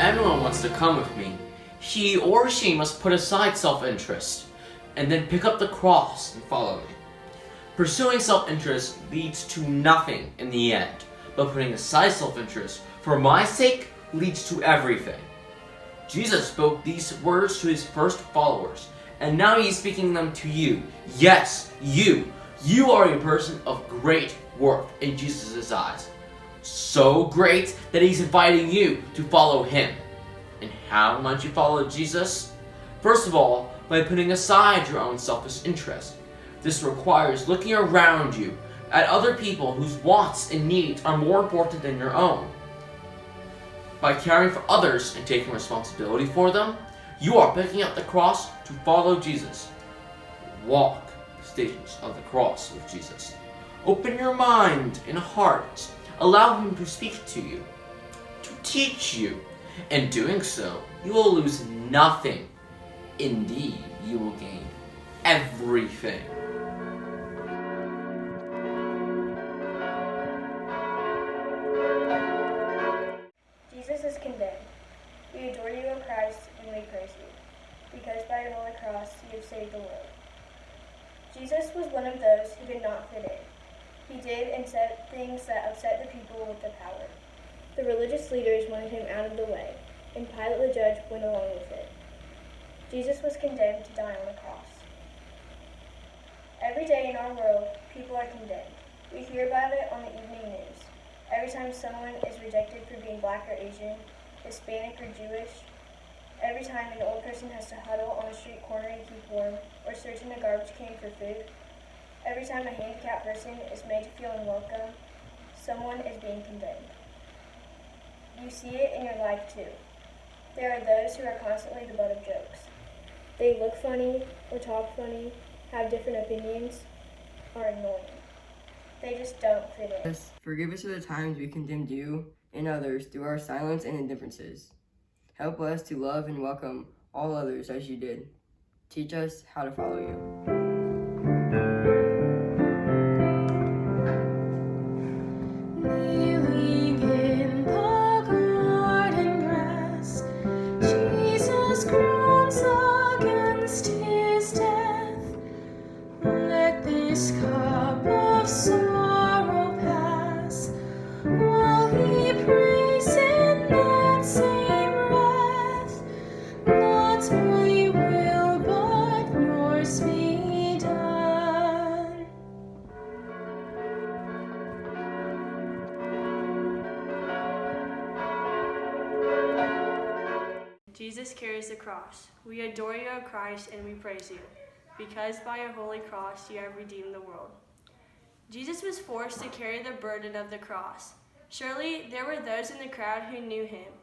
anyone wants to come with me, he or she must put aside self-interest and then pick up the cross and follow me. Pursuing self-interest leads to nothing in the end, but putting aside self-interest for my sake leads to everything. Jesus spoke these words to his first followers, and now he's speaking them to you. Yes, you. You are a person of great worth in Jesus' eyes. So great that he's inviting you to follow him. And how might you follow Jesus? First of all, by putting aside your own selfish interest. This requires looking around you at other people whose wants and needs are more important than your own. By caring for others and taking responsibility for them, you are picking up the cross to follow Jesus. Walk the stages of the cross with Jesus. Open your mind and heart. Allow him to speak to you, to teach you. In doing so, you will lose nothing. Indeed, you will gain everything. Jesus is condemned. We adore you, O Christ, and we praise you, because by your holy cross you have saved the world. Jesus was one of those who did not fit in. He did and said things that upset the people with the power. The religious leaders wanted him out of the way, and Pilate the judge went along with it. Jesus was condemned to die on the cross. Every day in our world, people are condemned. We hear about it on the evening news. Every time someone is rejected for being black or Asian, Hispanic or Jewish, every time an old person has to huddle on a street corner and keep warm, or search in a garbage can for food, every time a handicapped person is made to feel unwelcome, someone is being condemned. You see it in your life too. There are those who are constantly the butt of jokes. They look funny, or talk funny, have different opinions, are annoying. They just don't fit in. Yes, forgive us for the times we condemned you and others through our silence and indifferences. Help us to love and welcome all others as you did. Teach us how to follow you. Jesus carries the cross. We adore you, O Christ, and we praise you, because by your holy cross you have redeemed the world. Jesus was forced to carry the burden of the cross. Surely there were those in the crowd who knew him.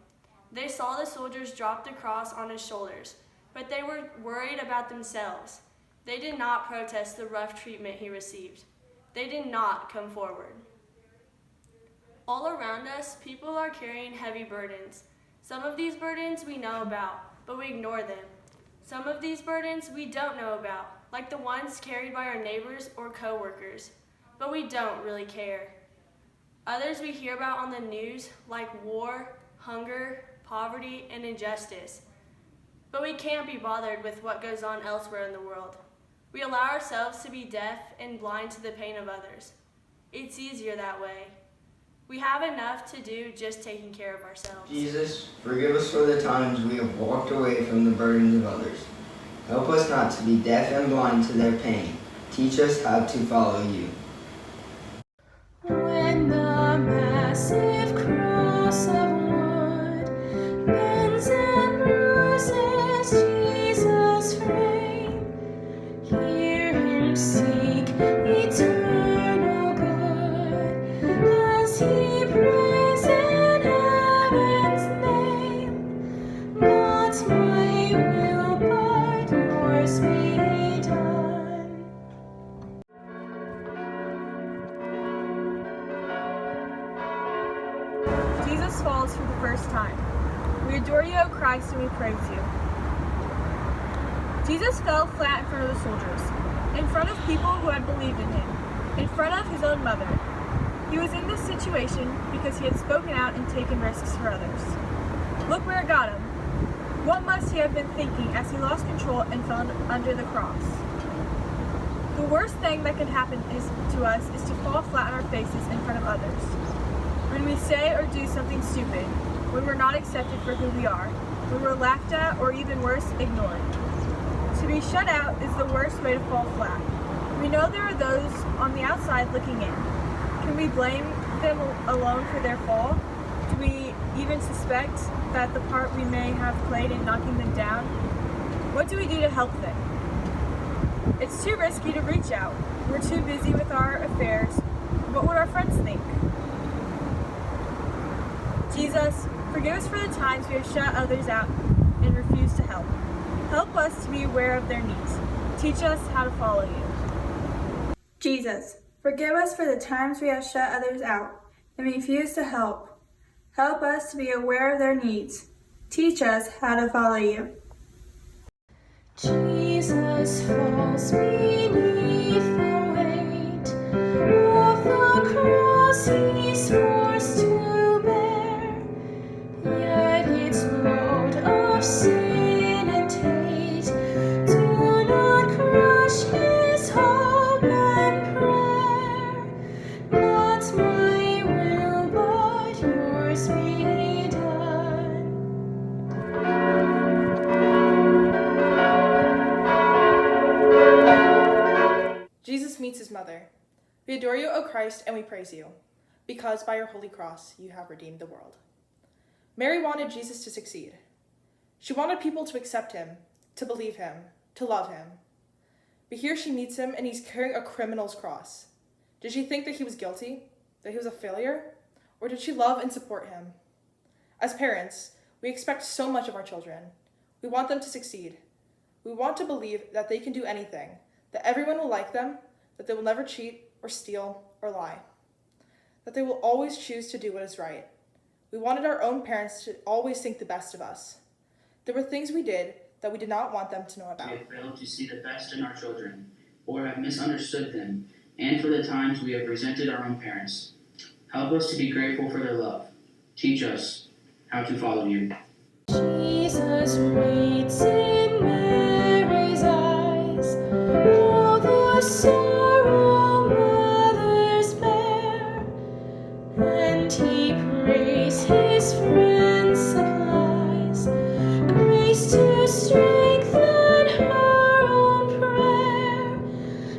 They saw the soldiers drop the cross on his shoulders, but they were worried about themselves. They did not protest the rough treatment he received. They did not come forward. All around us, people are carrying heavy burdens. Some of these burdens we know about, but we ignore them. Some of these burdens we don't know about, like the ones carried by our neighbors or co-workers, but we don't really care. Others we hear about on the news, like war, hunger, poverty, and injustice. But we can't be bothered with what goes on elsewhere in the world. We allow ourselves to be deaf and blind to the pain of others. It's easier that way. We have enough to do just taking care of ourselves. Jesus, forgive us for the times we have walked away from the burdens of others. Help us not to be deaf and blind to their pain. Teach us how to follow you. When the massive cross of wood bends and bruises Jesus' frame, hear him seek eternal good as he prays in heaven's name. Not my will, but yours be done. Jesus falls for the first time. We adore you, O Christ, and we praise you. Jesus fell flat in front of the soldiers, in front of people who had believed in him, in front of his own mother. He was in this situation because he had spoken out and taken risks for others. Look where it got him. What must he have been thinking as he lost control and fell under the cross? The worst thing that can happen to us is to fall flat on our faces in front of others. When we say or do something stupid, when we're not accepted for who we are, when we're laughed at, or even worse, ignored. To be shut out is the worst way to fall flat. We know there are those on the outside looking in. Can we blame them alone for their fall? Do we even suspect that the part we may have played in knocking them down? What do we do to help them? It's too risky to reach out. We're too busy with our affairs. What would our friends think? Jesus, forgive us for the times we have shut others out and refused to help. Help us to be aware of their needs. Teach us how to follow you. Jesus, forgive us for the times we have shut others out and refused to help. Help us to be aware of their needs. Teach us how to follow you. Jesus falls beneath the weight of the cross he's forced to bear, yet its load of sin and hate do not crush his hope and prayer. Not my will, but yours be done. Jesus meets his mother. We adore you, O Christ, and we praise you, because by your holy cross you have redeemed the world. Mary wanted Jesus to succeed. She wanted people to accept him, to believe him, to love him. But here she meets him, and he's carrying a criminal's cross. Did she think that he was guilty, that he was a failure, or did she love and support him? As parents, we expect so much of our children. We want them to succeed. We want to believe that they can do anything, that everyone will like them, that they will never cheat or steal or lie, that they will always choose to do what is right. We wanted our own parents to always think the best of us. There were things we did that we did not want them to know about. We have failed to see the best in our children, or have misunderstood them, and for the times we have resented our own parents. Help us to be grateful for their love. Teach us how to follow you. Jesus waits in Mary's eyes, all the sorrow mothers bear, and he prays his friend supplies, grace to strengthen her own prayer.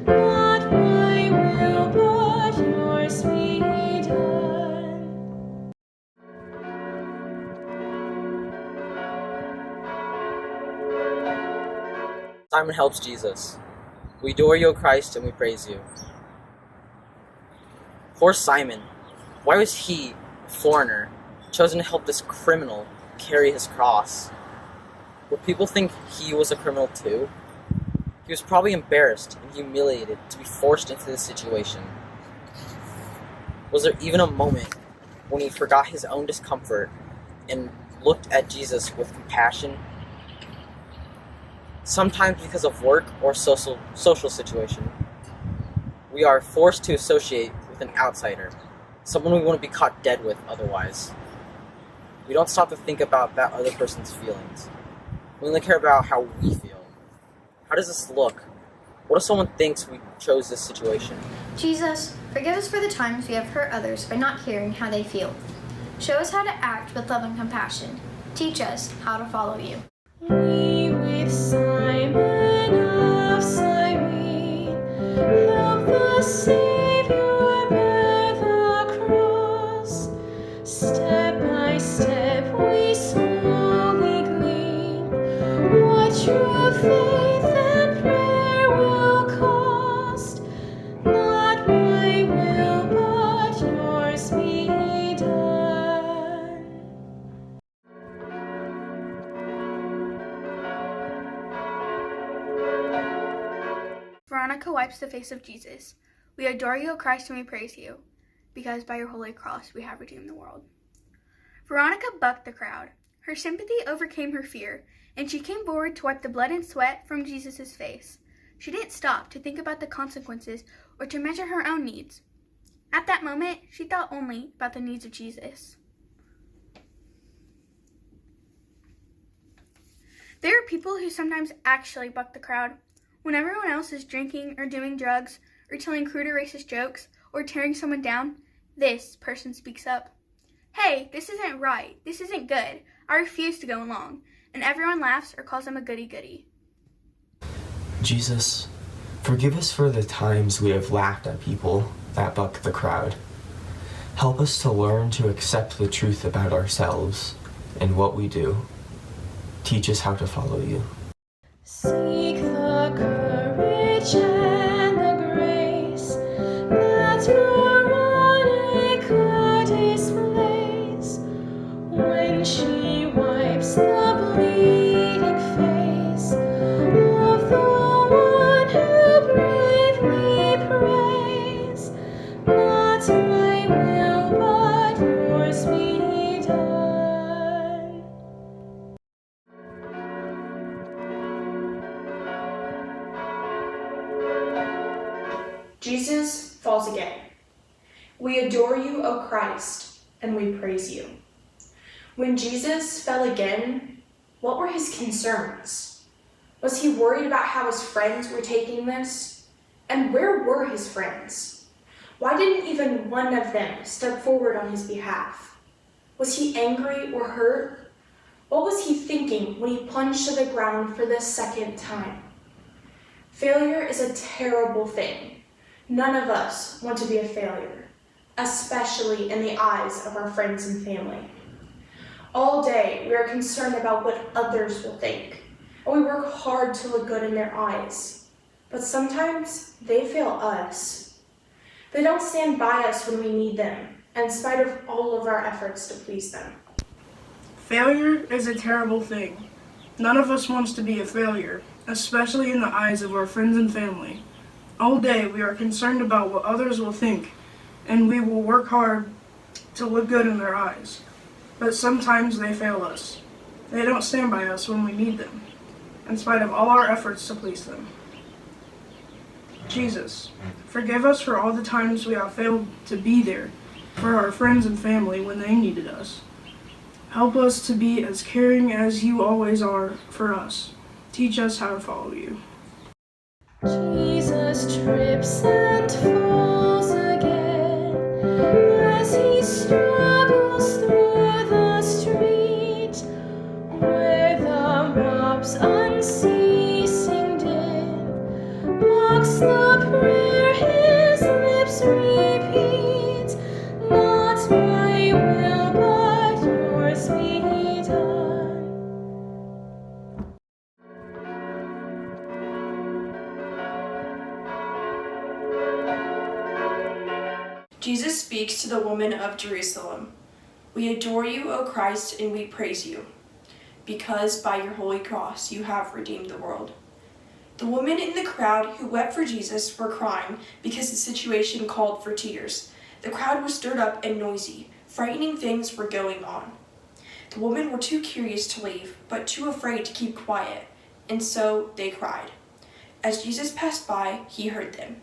Not my will, but yours be done. Simon helps Jesus. We adore you, O Christ, and we praise you. Poor Simon. Why was he, a foreigner, chosen to help this criminal carry his cross? Would people think he was a criminal too? He was probably embarrassed and humiliated to be forced into this situation. Was there even a moment when he forgot his own discomfort and looked at Jesus with compassion? Sometimes because of work or social situation, we are forced to associate with an outsider, someone we wouldn't be caught dead with otherwise. We don't stop to think about that other person's feelings. We only care about how we feel. How does this look? What if someone thinks we chose this situation? Jesus, forgive us for the times we have hurt others by not caring how they feel. Show us how to act with love and compassion. Teach us how to follow you. We with Simon of Cyrene help the Savior bear the cross. Step by step we slowly glean what true faith and prayer will cost. Not my will, but yours be done. Veronica wipes the face of Jesus. We adore you, O Christ, and we praise you, because by your holy cross we have redeemed the world. Veronica bucked the crowd. Her sympathy overcame her fear, and she came forward to wipe the blood and sweat from Jesus' face. She didn't stop to think about the consequences or to measure her own needs. At that moment, she thought only about the needs of Jesus. There are people who sometimes actually buck the crowd. When everyone else is drinking or doing drugs or telling crude or racist jokes or tearing someone down, this person speaks up. Hey, this isn't right. This isn't good. I refuse to go along. And everyone laughs or calls him a goody-goody. Jesus, forgive us for the times we have laughed at people that buck the crowd. Help us to learn to accept the truth about ourselves and what we do. Teach us how to follow you. Seek the courage and the grace that Veronica displays when she wipes the bleeding face of the one who bravely prays, not my will but yours be done. Jesus falls again. We adore you, O Christ, and we praise you. When Jesus fell again, what were his concerns? Was he worried about how his friends were taking this? And where were his friends? Why didn't even one of them step forward on his behalf? Was he angry or hurt? What was he thinking when he plunged to the ground for the second time? Failure is a terrible thing. None of us want to be a failure, especially in the eyes of our friends and family. All day, we are concerned about what others will think, and we work hard to look good in their eyes. But sometimes, they fail us. They don't stand by us when we need them, in spite of all of our efforts to please them. Failure is a terrible thing. None of us wants to be a failure, especially in the eyes of our friends and family. All day, we are concerned about what others will think, and we will work hard to look good in their eyes. But sometimes they fail us. They don't stand by us when we need them, in spite of all our efforts to please them. Jesus, forgive us for all the times we have failed to be there for our friends and family when they needed us. Help us to be as caring as you always are for us. Teach us how to follow you. Jesus trips and falls again as he struggles through the street where the mob's unceasing din mocks the prayer his lips repeat, not my will but yours be done. Jesus speaks to the woman of Jerusalem. We adore you, O Christ, and we praise you, because by your holy cross you have redeemed the world. The women in the crowd who wept for Jesus were crying because the situation called for tears. The crowd was stirred up and noisy. Frightening things were going on. The women were too curious to leave, but too afraid to keep quiet, and so they cried. As Jesus passed by, he heard them.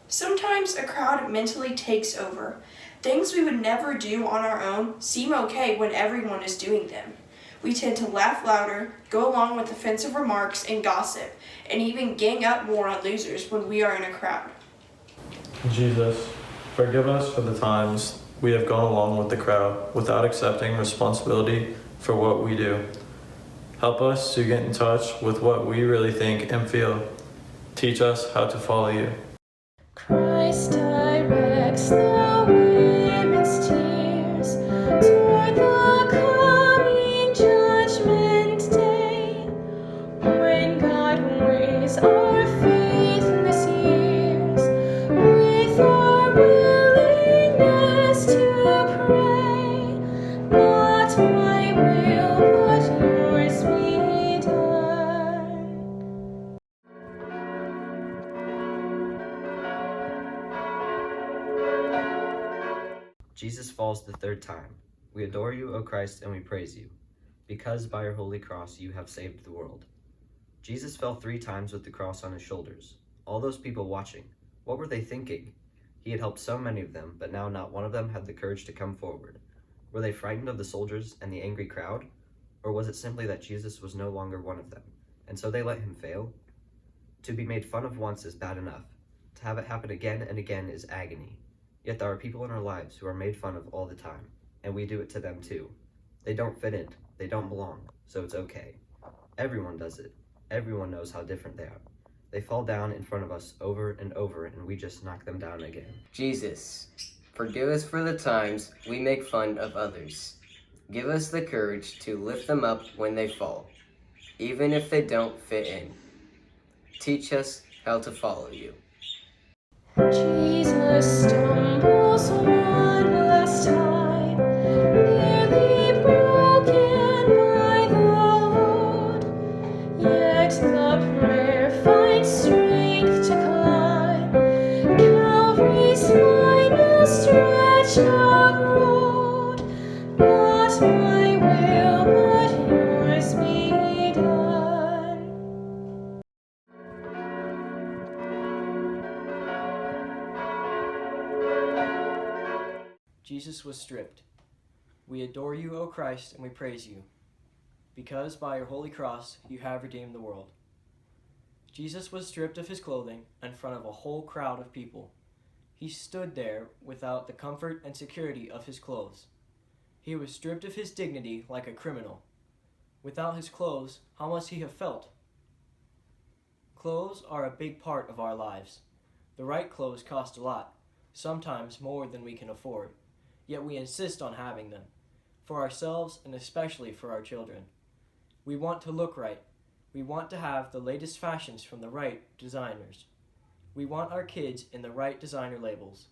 Sometimes a crowd mentally takes over. Things we would never do on our own seem okay when everyone is doing them. We tend to laugh louder, go along with offensive remarks and gossip, and even gang up more on losers when we are in a crowd. Jesus, forgive us for the times we have gone along with the crowd without accepting responsibility for what we do. Help us to get in touch with what we really think and feel. Teach us how to follow you. Christ directs the women's tears toward the coming judgment day, when God weighs our faithless years with our willingness to pray. Not my will, but yours be done. Jesus falls the third time. We adore you, O Christ, and we praise you, because by your holy cross you have saved the world. Jesus fell 3 times with the cross on his shoulders. All those people watching, what were they thinking? He had helped so many of them, but now not one of them had the courage to come forward. Were they frightened of the soldiers and the angry crowd? Or was it simply that Jesus was no longer one of them, and so they let him fail? To be made fun of once is bad enough. To have it happen again and again is agony. Yet there are people in our lives who are made fun of all the time, and we do it to them too. They don't fit in, they don't belong, so it's okay. Everyone does it. Everyone knows how different they are. They fall down in front of us over and over, and we just knock them down again. Jesus, forgive us for the times we make fun of others. Give us the courage to lift them up when they fall, even if they don't fit in. Teach us how to follow you. Jesus stumbles one last time, nearly broken by the load. Yet the prayer finds strength to climb Calvary's final stretch of road. Not my will, but yours be done. Jesus was stripped. We adore you, O Christ, and we praise you, because by your holy cross you have redeemed the world. Jesus was stripped of his clothing in front of a whole crowd of people. He stood there without the comfort and security of his clothes. He was stripped of his dignity like a criminal. Without his clothes, how must he have felt? Clothes are a big part of our lives. The right clothes cost a lot, sometimes more than we can afford. Yet we insist on having them, for ourselves and especially for our children. We want to look right. We want to have the latest fashions from the right designers. We want our kids in the right designer labels.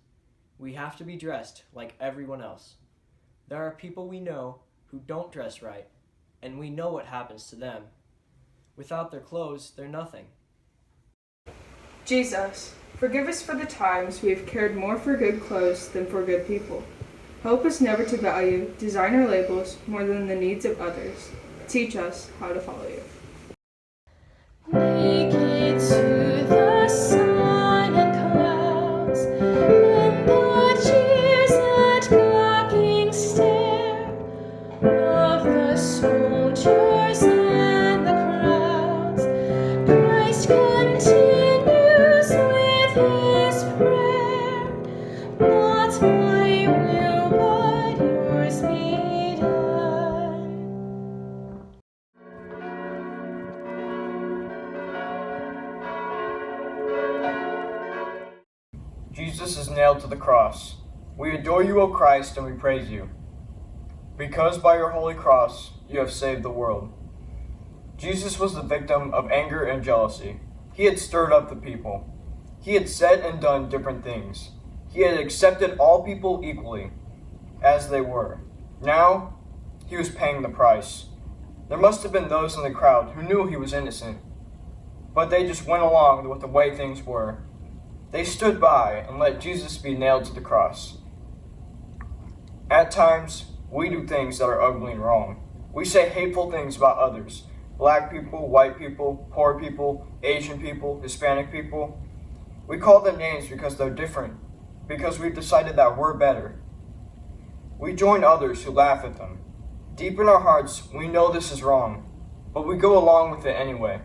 We have to be dressed like everyone else. There are people we know who don't dress right, and we know what happens to them. Without their clothes, they're nothing. Jesus, forgive us for the times we have cared more for good clothes than for good people. Help us never to value designer labels more than the needs of others. Teach us how to follow you. Naked to the sun and clouds, and the jeers and mocking stare of the soldiers and the crowds, Christ continues with his prayer. Not my will, but yours be done. Jesus is nailed to the cross. We adore you, O Christ, and we praise you, because by your holy cross you have saved the world. Jesus was the victim of anger and jealousy. He had stirred up the people. He had said and done different things. He had accepted all people equally, as they were. Now, he was paying the price. There must have been those in the crowd who knew he was innocent, but they just went along with the way things were. They stood by and let Jesus be nailed to the cross. At times, we do things that are ugly and wrong. We say hateful things about others. Black people, white people, poor people, Asian people, Hispanic people. We call them names because they're different, because we've decided that we're better. We join others who laugh at them. Deep in our hearts, we know this is wrong, but we go along with it anyway.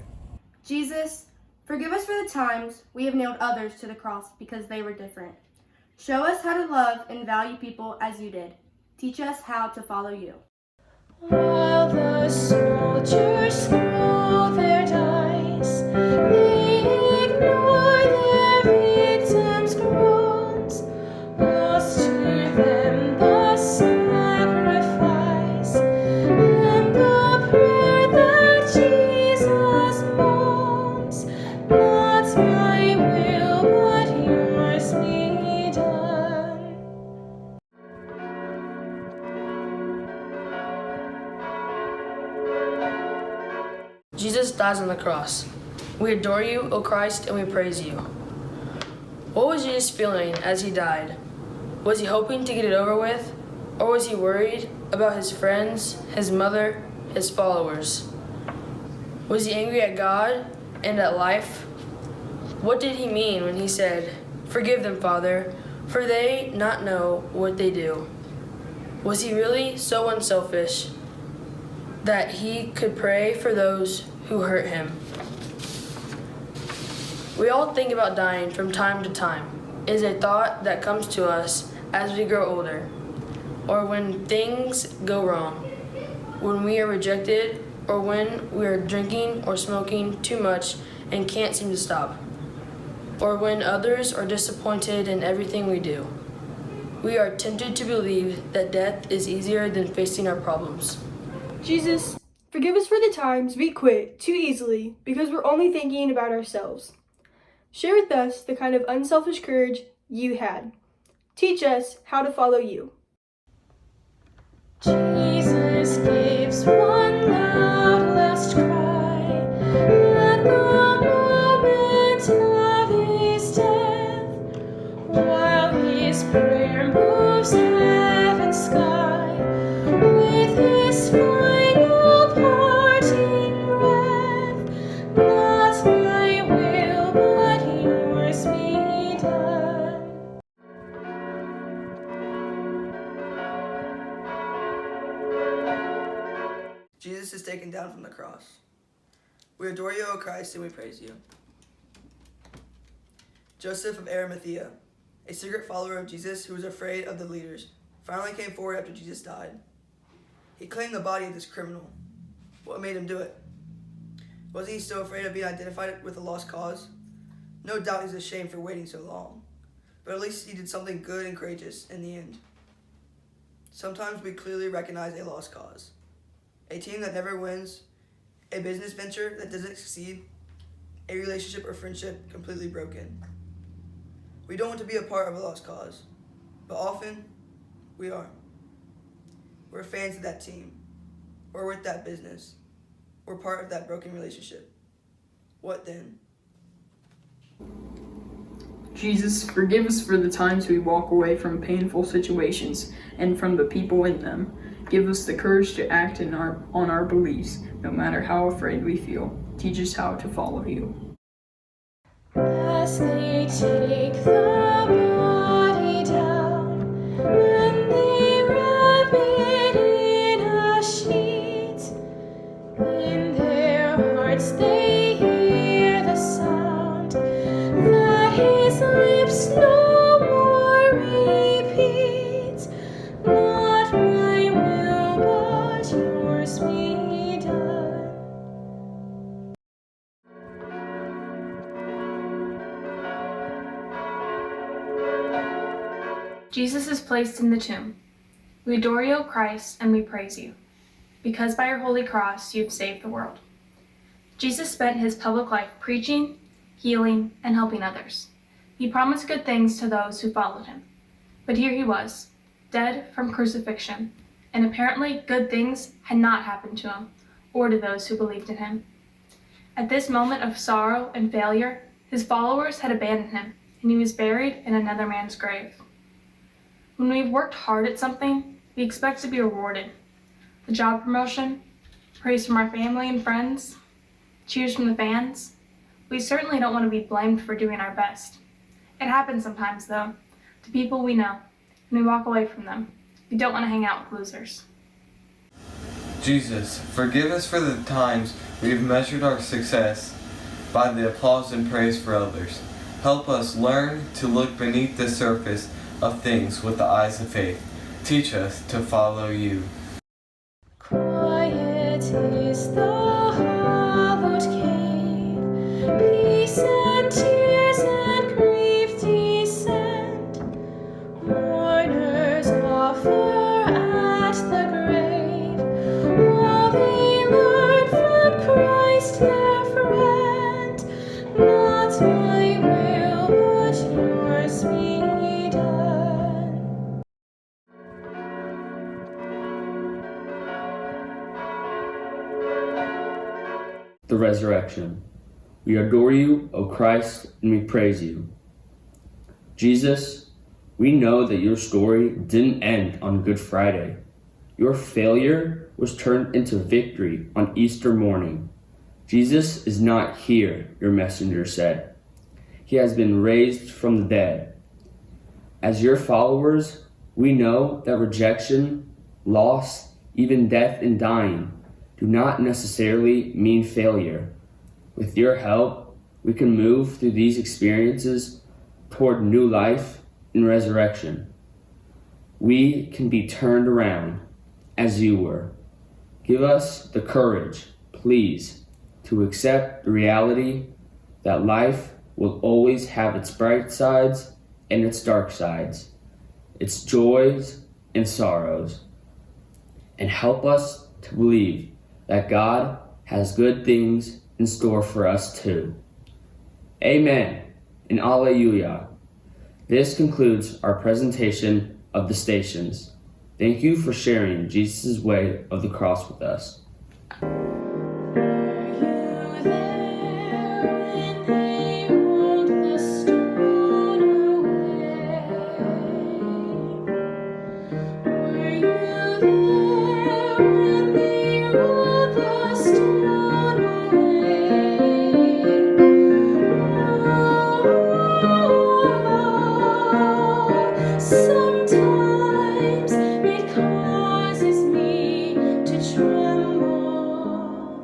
Jesus, forgive us for the times we have nailed others to the cross because they were different. Show us how to love and value people as you did. Teach us how to follow you. While the soldiers throw their dice, they ignore their victims' groans. Lost to them the sacrifice and the prayer that Jesus moans. Not my will, but yours be done. Jesus dies on the cross. We adore you, O Christ, and we praise you. What was Jesus feeling as he died? Was he hoping to get it over with? Or was he worried about his friends, his mother, his followers? Was he angry at God and at life? What did he mean when he said, "Forgive them, Father, for they not know what they do"? Was he really so unselfish? that he could pray for those who hurt him. We all think about dying from time to time. It is a thought that comes to us as we grow older, or when things go wrong, when we are rejected, or when we are drinking or smoking too much and can't seem to stop, or when others are disappointed in everything we do. We are tempted to believe that death is easier than facing our problems. Jesus, forgive us for the times we quit too easily because we're only thinking about ourselves. Share with us the kind of unselfish courage you had. Teach us how to follow you. Jesus gives one loud last cry at the moment of his death, while his prayer moves heaven's sky with his final parting breath. Not my will, but yours be done. Jesus is taken down from the cross. We adore you, O Christ, and we praise you. Joseph of Arimathea, a secret follower of Jesus who was afraid of the leaders, finally came forward after Jesus died. He claimed the body of this criminal. What made him do it? Wasn't he still afraid of being identified with a lost cause? No doubt he's ashamed for waiting so long, but at least he did something good and courageous in the end. Sometimes we clearly recognize a lost cause. A team that never wins, a business venture that doesn't succeed, a relationship or friendship completely broken. We don't want to be a part of a lost cause, but often we are. We're fans of that team, or with that business, or part of that broken relationship. What then? Jesus, forgive us for the times we walk away from painful situations and from the people in them. Give us the courage to act on our beliefs, no matter how afraid we feel. Teach us how to follow you. As they take the body down and they wrap it in a sheet, in their hearts they hear the sound that his lips no more repeat. Not my will, but yours be done. Jesus is placed in the tomb. We adore you, O Christ, and we praise you, because by your holy cross you have saved the world. Jesus spent his public life preaching, healing, and helping others. He promised good things to those who followed him. But here he was, dead from crucifixion, and apparently good things had not happened to him or to those who believed in him. At this moment of sorrow and failure, his followers had abandoned him, and he was buried in another man's grave. When we've worked hard at something, we expect to be rewarded. The job promotion, praise from our family and friends, cheers from the fans. We certainly don't want to be blamed for doing our best. It happens sometimes, though, to people we know, and we walk away from them. We don't want to hang out with losers. Jesus, forgive us for the times we have measured our success by the applause and praise for others. Help us learn to look beneath the surface of things with the eyes of faith. Teach us to follow you. Quiet is the hallowed cave, peace and tears and grief descend. Mourners offer at the grave, while they learn from Christ their friend. Not my will, but yours be done. The resurrection. We adore you, O Christ, and we praise you. Jesus, we know that your story didn't end on Good Friday. Your failure was turned into victory on Easter morning. Jesus is not here, your messenger said. He has been raised from the dead. As your followers, we know that rejection, loss, even death and dying do not necessarily mean failure. With your help, we can move through these experiences toward new life and resurrection. We can be turned around as you were. Give us the courage, please, to accept the reality that life will always have its bright sides and its dark sides, its joys and sorrows, and help us to believe that God has good things in store for us too. Amen and Alleluia. This concludes our presentation of the stations. Thank you for sharing Jesus' way of the cross with us. Sometimes it causes me to tremble,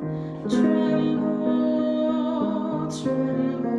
tremble, tremble.